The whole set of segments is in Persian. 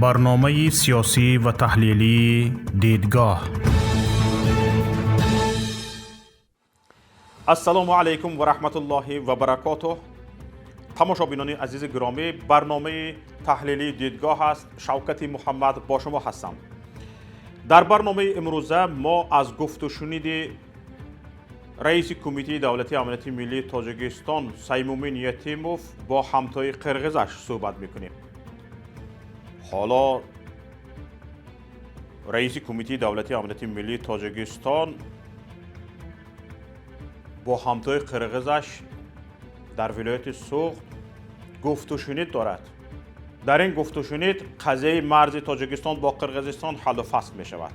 برنامه سیاسی و تحلیلی دیدگاه. السلام علیکم و رحمت الله و برکاته. تماشابینان عزیز گرامی، برنامه تحلیلی دیدگاه است. شوکت محمد با شما هستم. در برنامه امروزه ما از گفت و شنید رئیس کمیته دولتی امنیت ملی تاجیکستان سیمومین یتیموف با همتای قرغیزش صحبت میکنیم. حالا رئیس کمیته دولتی امنیت ملی تاجیکستان با همتای قرغیزش در ولایت سوخت گفت و شنید دارد. در این گفت و شنید قضیه مرز تاجیکستان با قرغیزستان حل و فصل می شود.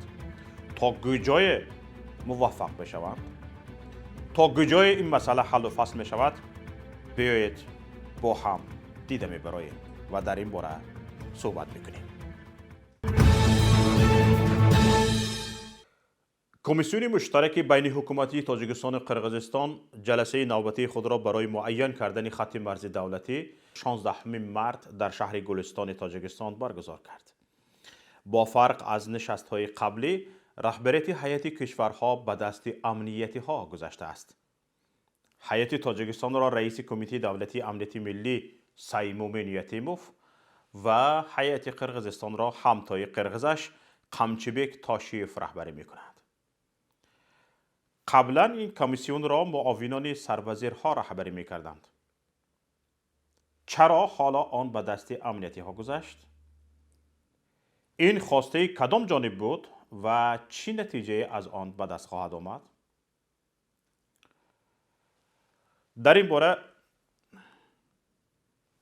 تا کجای موفق می شود، تا کجای این مسئله حل و فصل می شود، بیایید با هم دیده می براییم و در این باره صحبت میکنیم. کمیسیون مشترک بین حکومتی تاجیکستان و قرغیزستان جلسه نوبتی خود را برای معین کردن خط مرز دولتی 16 مارس در شهر گلستان تاجیکستان برگزار کرد. با فرق از نشست‌های قبلی، رهبریت هیئت کشورها به دست امنیتی ها گذشته است. هیئت تاجیکستان را رئیس کمیته دولتی امنیت ملی سیمومین یتیموف و هیئت قرغیزستان را همتای قرغیزش قمچیبک تاشیف رهبری می‌کند. قبلا این کمیسیون را معاونان سروزیرها رهبری می‌کردند. چرا حالا آن به دست امنیتی ها گذشت؟ این خواسته کدام جانب بود و چی نتیجه از آن به دست خواهد آمد؟ در این باره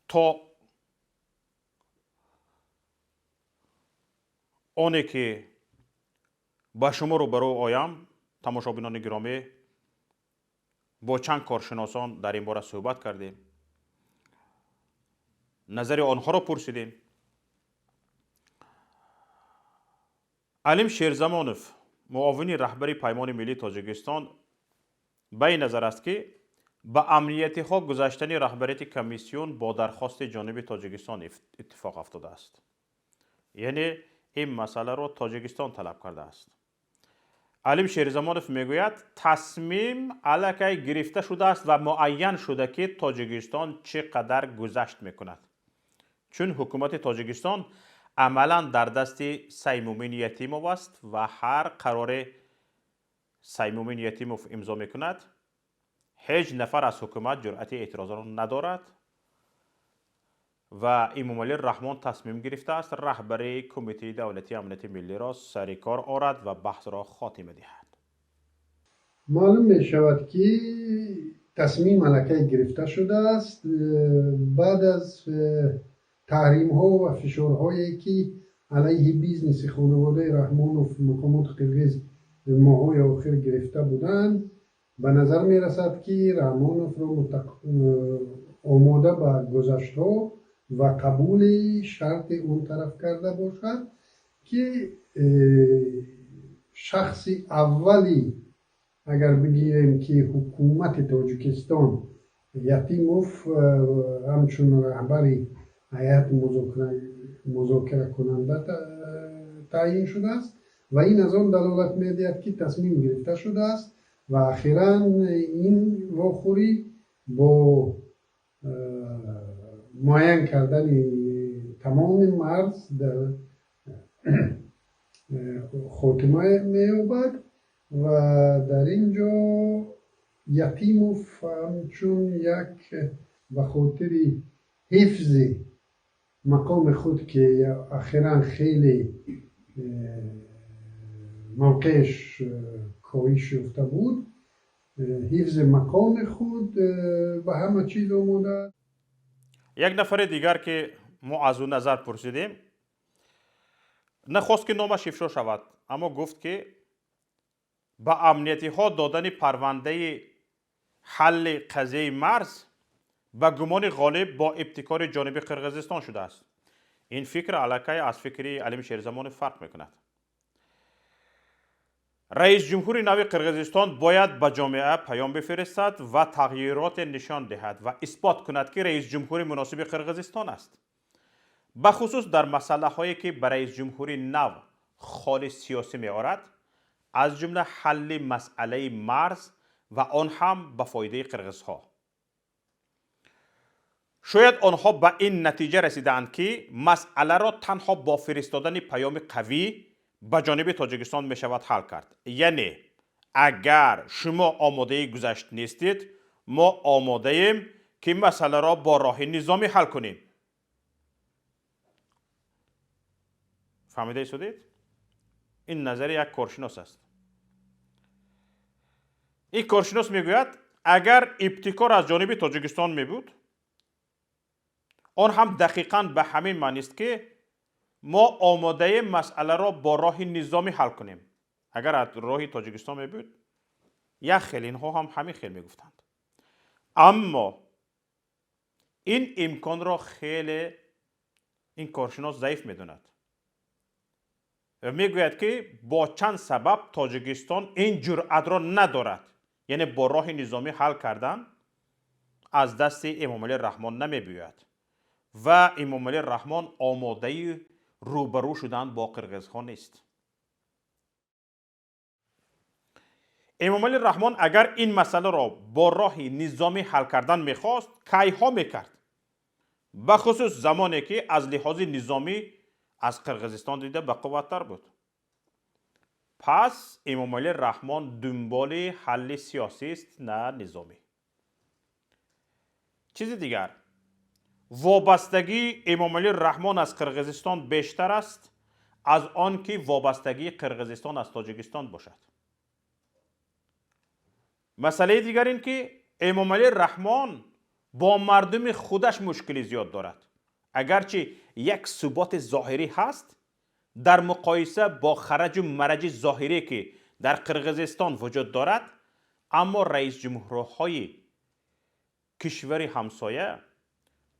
تا آنی که با شما رو برو آیم، تماشابینان گرامی، با چند کارشناسان در این باره صحبت کردیم، نظر آنها را پرسیدیم. علیم شیرزمانوف، معاون رهبری پیمان ملی تاجیکستان، به این نظر است که به امنیتی ها گذاشتن رهبریت کمیسیون با درخواست جانب تاجیکستان اتفاق افتاده است. یعنی این مسئله را تاجیکستان طلب کرده است. علیم شیرزمانوف میگوید تصمیم الکی گرفته شده است و معین شده که تاجیکستان چقدر گذشت میکند. چون حکومت تاجیکستان عملا در دست سیمومین یتیموف است و هر قرار سیمومین یتیموف امضا میکند، هیچ نفر از حکومت جرأت اعتراض را ندارد و امامعلی رحمان تصمیم گرفته است رهبری کمیته دولتی امنیت ملی را سر کار آورد و بحث را خاتمه دهد. معلوم می شود که تصمیم الکی گرفته شده است بعد از تحریم ها و فشارهایی که علیه بیزنس خانواده رحمانوف مقامات قرغیز ماهای آخر گرفته بودند. به نظر می رسد که رحمانوف را آماده به گذشت ها و قبول شرط اون طرف کرده باشد که شخص اولی اگر بگیریم که حکومت تاجیکستان یتیموف همچون رهبری هیئت مذاکره کننده تعیین شده است و این از آن دلالت می‌دهد که تصمیم گرفته شده است و اخیراً این واخوری با معین کردن تمام مرز در خاتمه می‌یابد و در اینجا یتیموف همچون یک به خاطر حفظ مقام خود که اخیراً خیلی موقعش کاهش یافته بود، حفظ مقام خود به همه چیز آماده. یک نفر دیگر که ما از اون نظر پرسیدیم نخواست که نامش افشا شود، اما گفت که با امنیتی ها دادن پرونده حل قضیه مرز به گمان غالب با ابتکار جانب قرغیزستان شده است. این فکر الکی از فکر علیم شیرزمانوف فرق میکند. رئیس جمهور نو قرغیزستان باید به جامعه پیام بفرستد و تغییرات نشان دهد و اثبات کند که رئیس جمهور مناسب قرغیزستان است. بخصوص در مسئله هایی که برای رئیس جمهوری نو خالص سیاسی می آورد، از جمله حل مسئله مرز و آن هم به فایده قرغزها. شاید آنها به این نتیجه رسیدند که مسئله را تنها با فرستادن پیام قوی به جانب تاجیکستان می شود حل کرد. یعنی اگر شما آماده گذشت نیستید، ما آماده ایم که مسئله را با راه نظامی حل کنیم. فهمیده شدید؟ این نظر یک کارشناس است. این کارشناس میگوید اگر ابتکار از جانب تاجیکستان می بود، آن هم دقیقاً به همین معنی است که ما آماده مسئله را با راه نظامی حل کنیم. اگر از راه تاجیکستان می بود، یک خیلی اینها هم همین خیلی می گفتند. اما این امکان را خیلی این کارشناس ضعیف می داند. میگوید که با چند سبب تاجیکستان این جرأت را ندارد، یعنی با راه نظامی حل کردن از دست امامعلی رحمان نمی بیاید و امامعلی رحمان آماده روبرو شدن با قرغزها نیست. امامعلی رحمان اگر این مسئله را با راه نظامی حل کردن میخواست، کیها میکرد؟ بخصوص زمانی که از لحاظ نظامی از قرغزستان دیده به قوت‌تر بود. پس امامعلی رحمان دنبال حل سیاسی است، نه نظامی. چیز دیگر، وابستگی امامعلی رحمان از قرغزستان بیشتر است از آن که وابستگی قرغزستان از تاجیکستان باشد. مسئله دیگر این که امامعلی رحمان با مردم خودش مشکلی زیاد دارد. اگرچه یک ثبات ظاهری هست، در مقایسه با خرج و مرج ظاهری که در قرغزستان وجود دارد، اما رئیس جمهورهای کشور همسایه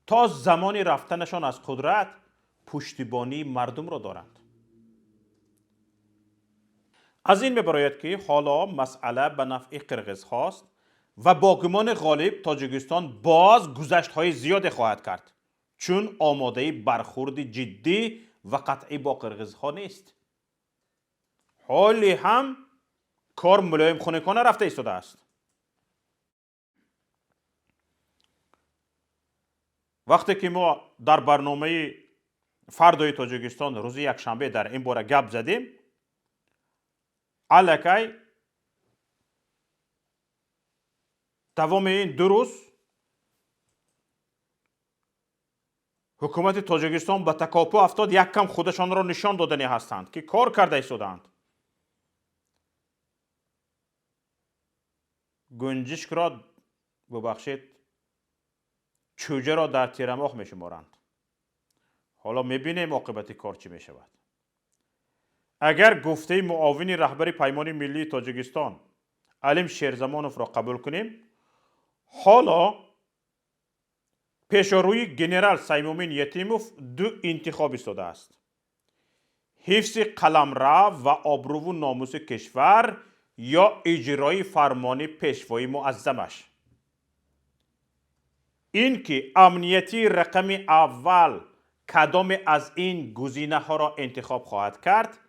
تا زمان رفتنشان از قدرت پشتیبانی مردم را دارند. از این می‌براید که حالا مسئله به نفع قرغز هاست و با گمان غالب تاجیکستان باز گذشت های زیاد خواهد کرد، چون آماده برخورد جدی و قطعی با قرغز ها نیست. حالی هم کار ملایم خونکانه رفته ایستاده است. وقتی که ما در برنامه فردای تاجیکستان روز یکشنبه در این باره گپ زدیم، الکی دوام این 2 روز حکومت تاجیکستان به تکاپو افتاد، یک کم خودشان را نشان دادنی هستند که کار کرده ایستادند. گنجشک را ببخشید چوجه را در تیرماغ می شمارند. حالا میبینیم عاقبت کار چی می شود. اگر گفته معاون رهبر پیمان ملی تاجیکستان علیم شیرزمانوف را قبول کنیم، حالا پیشروی گنرال سیمومین یتیموف 2 انتخاب ایستاده است: حفظ قلمرو و آبرو و ناموس کشور یا اجرای فرمان پیشوای معظمش. این که امنیتی رقم اول کدام از این گزینه ها را انتخاب خواهد کرد،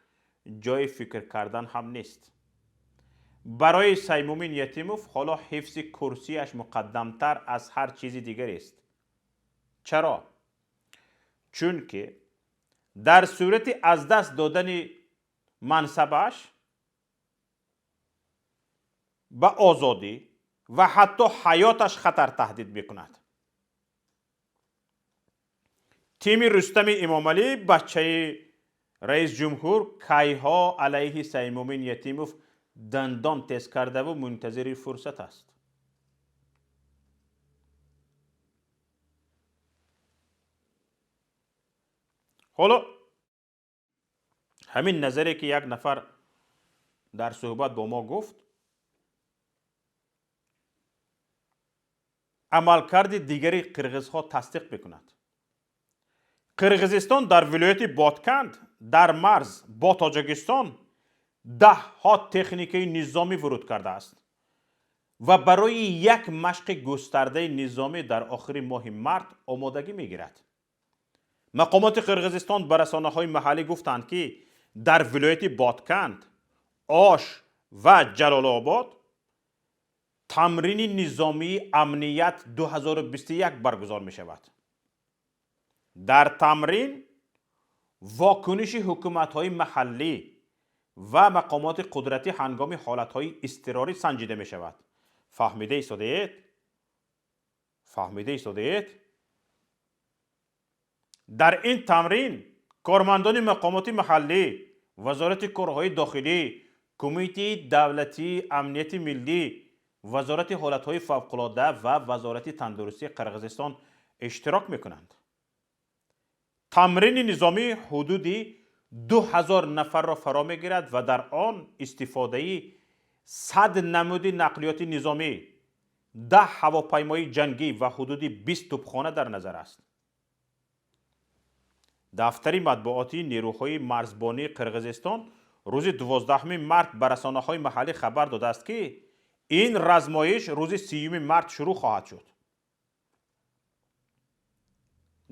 جای فکر کردن هم نیست. برای سیمومین یتیموف حالا حفظ کرسیش مقدمتر از هر چیز دیگر است. چرا؟ چون که در صورت از دست دادن منصبش به آزادی و حتی حیاتش خطر تهدید میکند. تیم رستم امامعلی بچه رئیس جمهور کیها علیه سیمومین یتیموف دندان تیز کرده و منتظر فرصت است. حالا همین نظری که یک نفر در صحبت با ما گفت، عملکرد دیگری قرغزها تصدیق میکند. قرغزستان در ولایت بادکند در مرز با تاجیکستان 10 تکنیک نظامی ورود کرده است و برای یک مشق گسترده نظامی در آخر ماه مارس آمادگی میگیرد. مقامات قرقیزستان به رسانه‌های محلی گفتند که در ولایت بادکند، آش و جلال آباد تمرین نظامی امنیت 2021 برگزار می شود. در تمرین واکنش حکومت‌های محلی و مقامات قدرتی هنگام حالت‌های اضطراری سنجیده می شود. فهمیده ایستادید؟ در این تمرین کارمندان مقامات محلی، وزارت کارهای داخلی، کمیته دولتی امنیت ملی، وزارت حالتهای فوق‌العاده و وزارت تندرستی قرقیزستان اشتراک میکنند. تمرین نظامی حدود 2000 نفر را فرا میگیرد و در آن استفاده 100 نمود نقلیات نظامی، 10 هواپیمای جنگی و حدود 20 توپخانه در نظر است. دفتر مطبوعاتی نیروهای مرزبانی قرقیزستان روز 12 مارس به رسانه‌های محلی خبر داده است که این رزمایش روز 30 مارس شروع خواهد شد.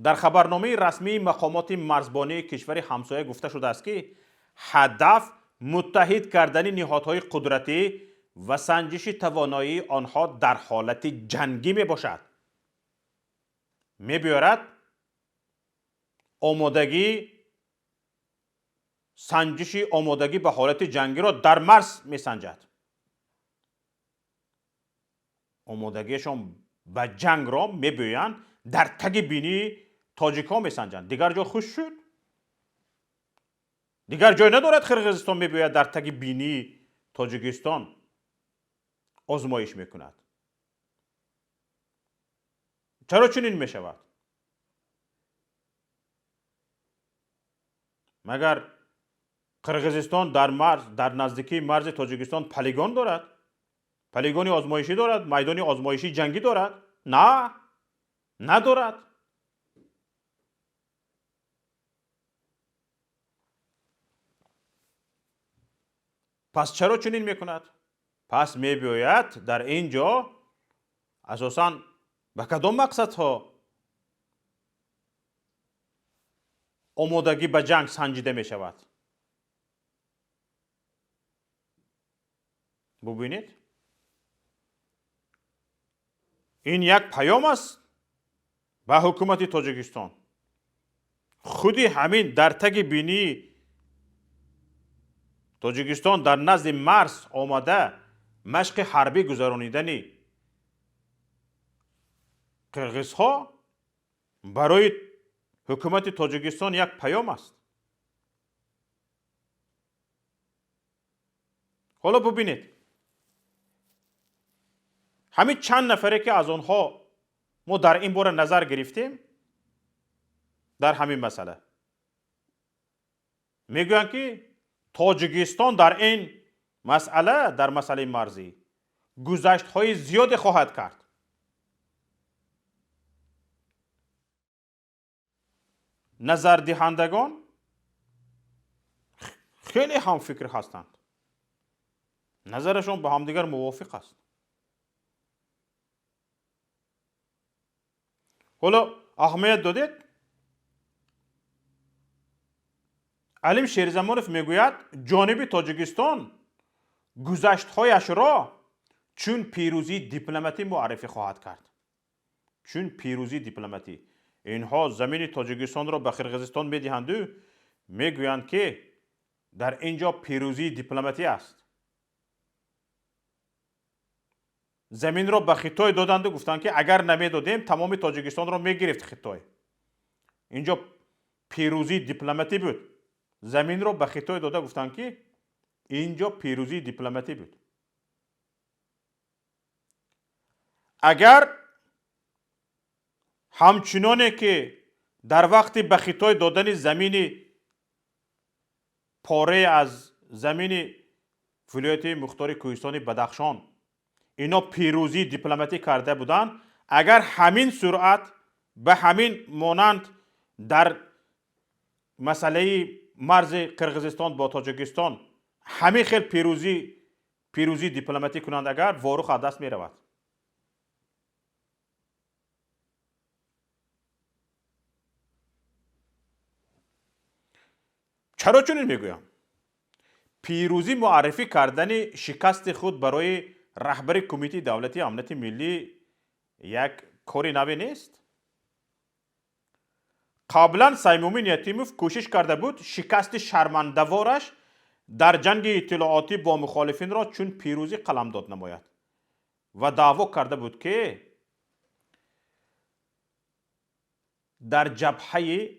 در خبرنامه رسمی مقامات مرزبانی کشور همسایه گفته شده است که هدف متحد کردن نهادهای قدرتی و سنجش توانایی آنها در حالت جنگی می باشد. می بیارد سنجش آمادگی به حالت جنگی را در مرز می سنجد. آمادگیشان به جنگ را می بیایند در تگ بینی تاجیک‌ها می سنجند. دیگر جا خوش شد. دیگر جای ندارد قرقیزستان می بیاید در تگ بینی تاجیکستان آزمایش می کند. چرا چنین می شود؟ مگر قرقیزستان در نزدیکی مرز تاجیکستان پلیگان دارد؟ پلیگانی آزمایشی دارد؟ میدانی آزمایشی جنگی دارد؟ نه، ندارد. پس چرا چنین میکند؟ پس میباید در اینجا اساساً به کدام مقصدها آمادگی به جنگ سنجیده می شود؟ ببینید، این یک پیام است به حکومت تاجیکستان. خودی همین در تگ بینی تاجیکستان در نزد مرز آمده مشق حربی گذرانیدنی قرقیزها برای حکومت تاجیکستان یک پیام است. حالا ببینید، همین چند نفره که از آنها ما در این باره نظر گرفتیم در همین مسئله میگویند که تاجیکستان در این مسئله، در مسئله مرزی گذشت‌های زیادی خواهد کرد. نظر دهندگان خیلی هم فکر هستند. نظرشون با همدیگر موافق است. حالا اهمیت دادید؟ علیم شیرزمانوف میگوید جانب تاجیکستان گذشت‌هایش را چون پیروزی دیپلماتی معرفی خواهد کرد. چون پیروزی دیپلماتی. اینها زمین تاجیکستان را به قرقیزستان میدهند و میگویند که در اینجا پیروزی دیپلماتی است. زمین را به خطای دادند و گفتند که اگر نمیدادیم تمام تاجیکستان را میگرفت خطای. اینجا پیروزی دیپلماتی بود. زمین را به خطای داده گفتند که اینجا پیروزی دیپلماتی بود. اگر همچنانه که در وقت به خطای دادن زمین پاره از زمین ولایت مختار کوهستان بدخشان اینا پیروزی دیپلماتی کرده بودند، اگر همین سرعت به همین مانند در مسئله مرز قرقیزستان با تاجیکستان همین خیلی پیروزی دیپلماتی کنند، اگر واروخ از دست می رود. چرا چنین میگویم؟ پیروزی معرفی کردن شکست خود برای رهبر کمیته دولتی امنیت ملی یک کاری نوی نیست. قبلا سیمومین یتیموف کوشش کرده بود شکست شرمنده‌وارش در جنگ اطلاعاتی با مخالفین را چون پیروزی قلمداد نماید و دعوا کرده بود که در جبهه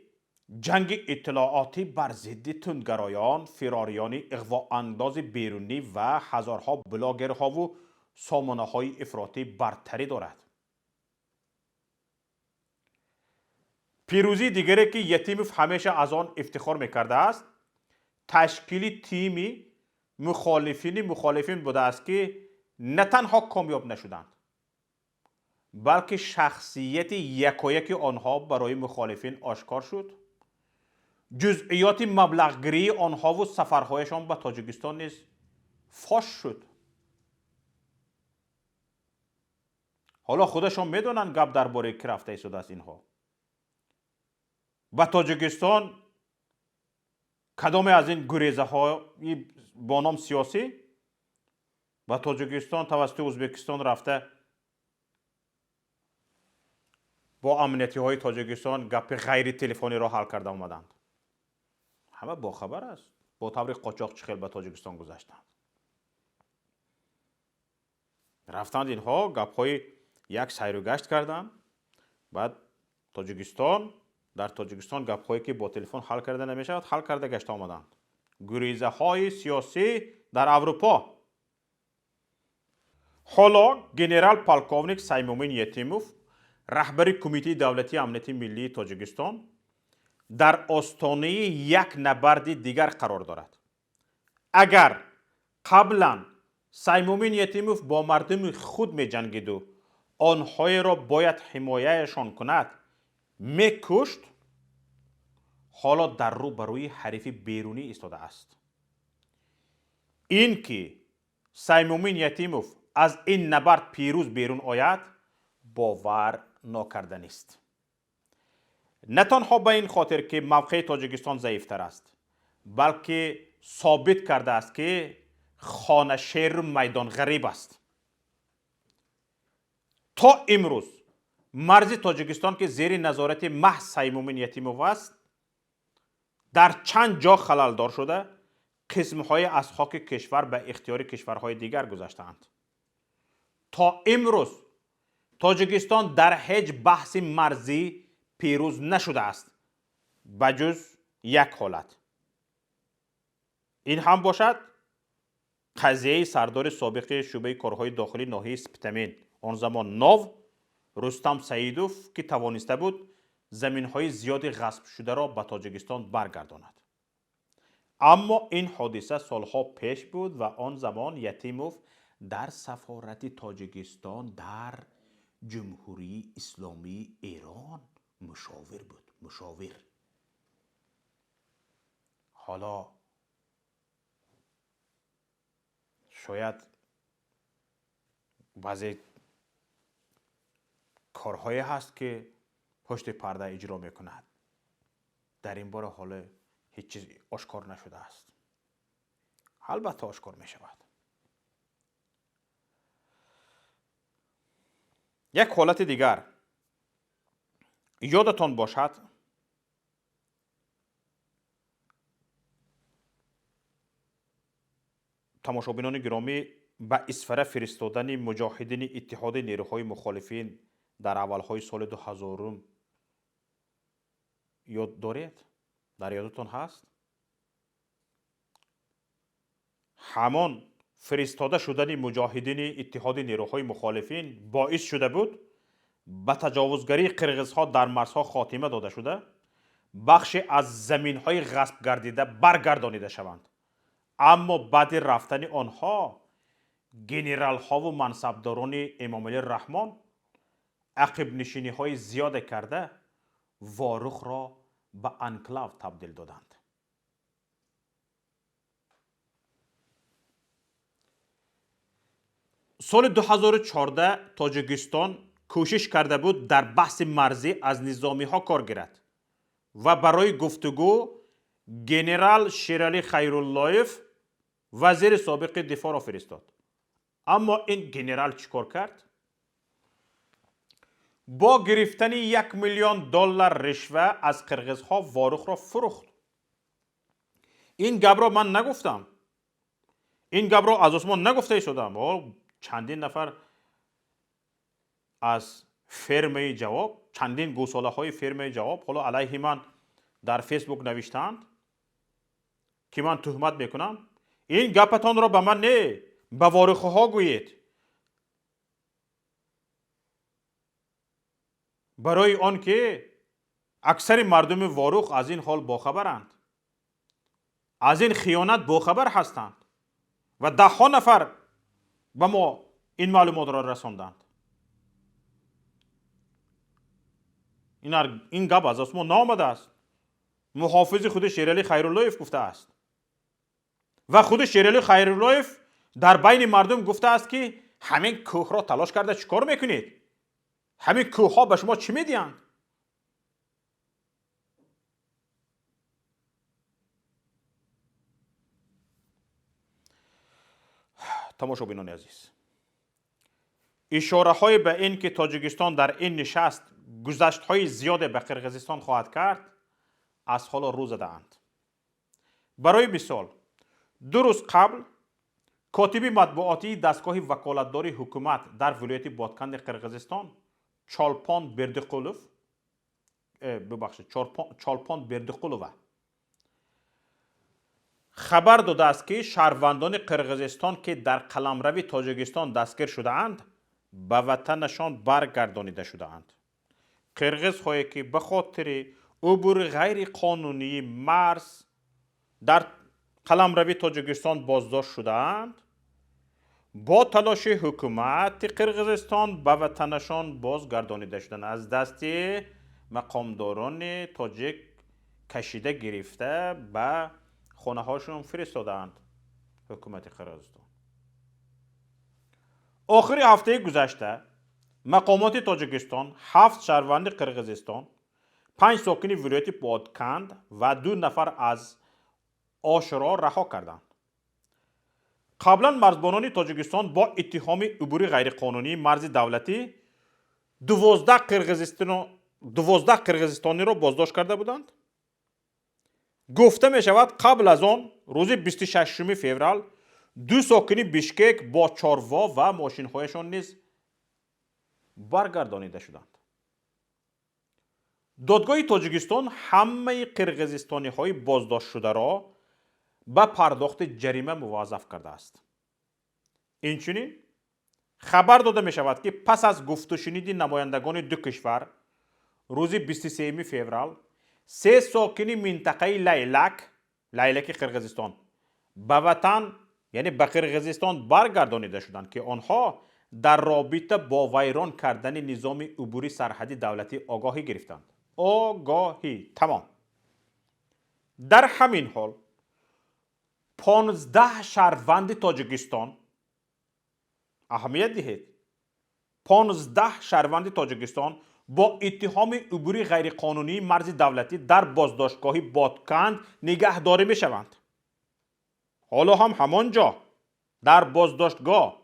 جنگ اطلاعاتی بر ضد تندگرایان، فراریان اغوا انداز بیرونی و هزارها بلاگرها و سامانه های افراطی برتری دارد. پیروزی دیگری که یتیموف همیشه از آن افتخار میکرده است تشکیل تیمی مخالفین بوده است که نه تنها کامیاب نشدند بلکه شخصیت یکایک آنها برای مخالفین آشکار شد. جزئیات مبلغگیری آنها و سفرهایشان به تاجیکستان نیز فاش شد. حالا خودشان میدونن گپ درباره کی رفته ایستاده است. اینها به تاجیکستان کدام از این گریزه ها با نام سیاسی به تاجیکستان توسط ازبکستان رفته با امنیتی های تاجیکستان گپ غیر تلفنی را حل کرده آمدند. همه باخبر است با طور قاچاق چخیل به تاجیکستان گذشتند. رفتند اینها گپ های یک سیر و گشت کردند. بعد در تاجیکستان گپ هایی که با تلفن حل کرده نمیشود حل کرده گشت آمدند. گریزه های سیاسی در اروپا. حالا گنرال پالکوونیک سیمومین یتیموف رهبر کمیته دولتی امنیت ملی تاجیکستان در آستانه یک نبرد دیگر قرار دارد. اگر قبلا سیمومین یتیموف با مردم خود می جنگید و آنهای را باید حمایهشان کند میکشت، حالا در رو برای حریف بیرونی ایستاده است. این که سیمومین یتیموف از این نبرد پیروز بیرون آید باور ناکردنی است. نه تنها به این خاطر که موقع تاجیکستان ضعیفتر است بلکه ثابت کرده است که خانه شیر میدان غریب است. تا امروز مرز تاجیکستان که زیر نظارت محض سیمومین یتیموف است در چند جا خلل دار شده قسمهای از خاک کشور به اختیار کشورهای دیگر گذاشتند. تا امروز تاجیکستان در هیچ بحث مرزی پیروز نشده است بجز یک حالت. این هم باشد قضیه سردار سابق شعبه کارهای داخلی ناحیه سپتمین آن زمان ناو رستم سعیدوف که توانسته بود زمینهای زیادی غصب شده را به تاجیکستان برگرداند. اما این حادثه سالها پیش بود و آن زمان یتیموف در سفارت تاجیکستان در جمهوری اسلامی ایران مشاور بود. حالا شاید بعضی کارهایی هست که پشت پرده اجرا میکند. در این باره حالا هیچ چیز آشکار نشده است. البته آشکار می شود. یک حالت دیگر یادتان باشد تماشابینان گرامی به اسفره فرستادن مجاهدین اتحاد نیروهای مخالفین در اولهای سال 2000 یاد دارید؟ در یادتان هست؟ همان فرستاده شدن مجاهدین اتحاد نیروهای مخالفین باعث شده بود به تجاوزگری قرغزها در مرزها خاتمه داده شده بخش از زمینهای غصب گردیده برگردانیده شوند. اما بعد رفتن آنها گنرال ها و منصبداران امام علی رحمان عقب نشینی های زیاد کرده واروخ را به انکلاو تبدیل دادند. سال 2014 تاجیکستان کوشش کرده بود در بحث مرزی از نظامی ها کار گیرد و برای گفتگو گنرال شیرالی خیراللهیف وزیر سابق دفاع را فرستاد. اما این گنرال چیکار کرد؟ با گرفتن $1,000,000 رشوه از قرغزها واروخ را فروخت. این گپ را من نگفتم. این گپ را از عثمان نگفته شدم. چندین نفر از فرمه جواب، چندین گوساله های فرمه جواب حالا علیه من در فیسبوک نوشتند که من تهمت میکنم. این گپتان را به من نه، به واروخ ها گویید. برای آن که اکثر مردم واروخ از این حال باخبرند، از این خیانت باخبر هستند و ده ها نفر به ما این معلومات را رساندند. این گپ از اسمان نامده است. محافظ خود شیرالی خیراللهیف گفته است و خود شیرالی خیراللهیف در بین مردم گفته است که همین کوه را تلاش کرده چیکار میکنید؟ همین کوه ها به شما چی میدیند؟ تماشابینان عزیز، اشاره های به این که تاجیکستان در این نشست گذشت های زیاد به قرغیزستان خواهد کرد از حال رو زده اند. برای مثال 2 روز قبل کاتب مطبوعاتی دستگاه وکالتداری حکومت در ولایت بادکند قرغیزستان چالپان بردقلوف خبر داده است که شهروندان قرغیزستان که در قلمرو تاجیکستان دستگیر شده اند به وطنشان برگردانیده شده اند. قرغیزهایی که به خاطر عبور غیر قانونی مرز در قلمرو تاجیکستان بازداشت شده اند با تلاش حکومت قرغیزستان به وطنشان بازگردانیده شدند. از دست مقامداران تاجیک کشیده گرفته به خانه هاشون فرستادند. حکومت قرغیزستان آخر هفته گذشته مقامات تاجیکستان 7 شهروند قرغیزستان، 5 ساکن ولایت بادکند و 2 نفر از آشورا رها کردند. قبلا مرزبانان تاجیکستان با اتهام عبور غیرقانونی مرز دولتی 12 قرغیزستانی را بازداشت کرده بودند. گفته می شود قبل از آن روز 26 فوریه 2 ساکن بیشکک با چاروا و ماشین هایشان نیز برگردانیده شدند. دادگاه تاجیکستان همه قرغیزستانی های بازداشت شده را به پرداخت جریمه موظف کرده است. اینچنین خبر داده می شود که پس از گفت و شنید نمایندگان 2 کشور روز 23 فوریه 3 ساکن منطقه لیلک قرغیزستان به وطن یعنی به قرغیزستان برگردانیده شدند که آنها در رابطه با ویران کردن نظام عبوری سرحدی دولتی آگاهی گرفتند. آگاهی تمام. در همین حال 15 شهروند تاجیکستان، اهمیت دهید، 15 شهروند تاجیکستان با اتهام عبور غیرقانونی مرز دولتی در بازداشتگاه بادکند نگهداری می شوند. حالا هم همانجا در بازداشتگاه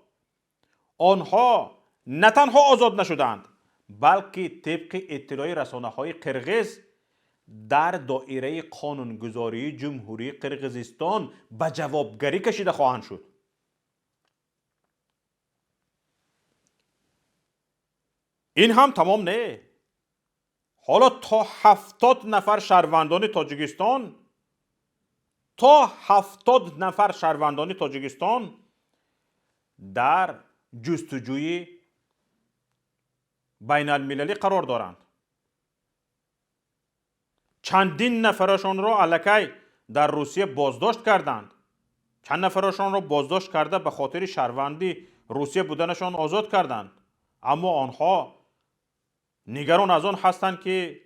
آنها نه تنها آزاد نشدند بلکه طبق اطلاع رسانه های قرغیز در دایره قانونگذاری جمهوری قرغیزستان به جوابگری کشیده خواهند شد. این هم تمام نه. حالا تا 70 نفر شهروندان تاجیکستان در جستجوی بین المللی قرار دارند. چندین نفرشان را الکی در روسیه بازداشت کردند. چند نفرشان را بازداشت کرده به خاطر شهروندی روسیه بودنشان آزاد کردند. اما آنها نگران از آن هستند که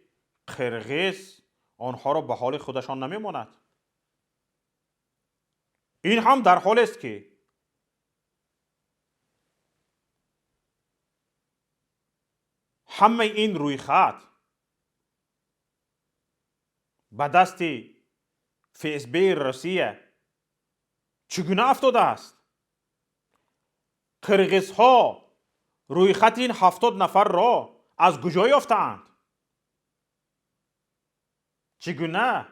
قرغیز آنها را به حال خودشان نمیماند. این هم در حالی است که همه این رویخط به دست فسب روسیه چگونه افتاده است؟ قرغیزها روی خط این 70 نفر را از کجا یافتند؟ چگونه؟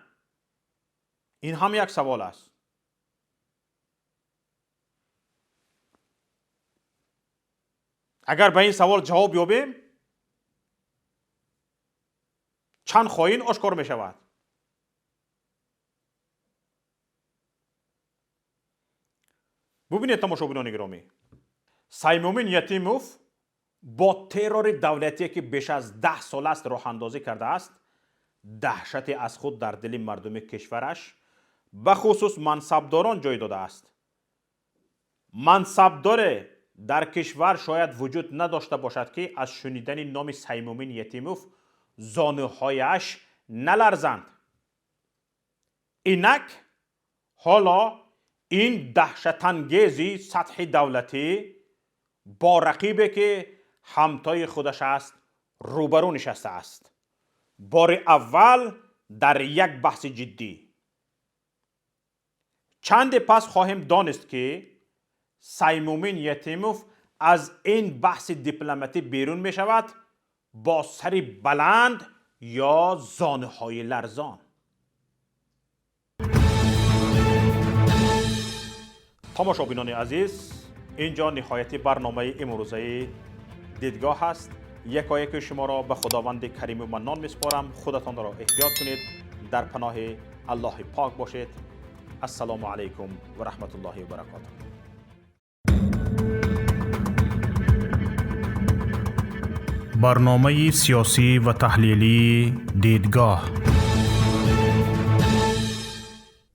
این هم یک سوال است. اگر به این سوال جواب یابیم چند خائن آشکار می شود. ببینید تماشاگران گرامی، سیمومین یتیموف با ترور دولتی که بیش از 10 سال است راه اندازی کرده است، دهشت از خود در دل مردم کشورش به خصوص منصبداران جای داده است. منصبدار در کشور شاید وجود نداشته باشد که از شنیدن نام سیمومین یتیموف زانوهایش نلرزند. اینک حالا این دهشت‌انگیزی سطح دولتی با رقیبی که همتای خودش است روبرو نشسته است. بار اول در یک بحث جدی. چند پس خواهیم دانست که سیمومین یتیموف از این بحث دیپلماتی بیرون می شود با سری بلند یا زانوهای لرزان. تماشاگران عزیز، اینجا نهایت برنامه امروزه دیدگاه است. یکایک شما را به خداوند کریم و منان میسپارم. خودتان را احتیاط کنید. در پناه الله پاک باشید. السلام علیکم و رحمت الله و برکاته. برنامه سیاسی و تحلیلی دیدگاه.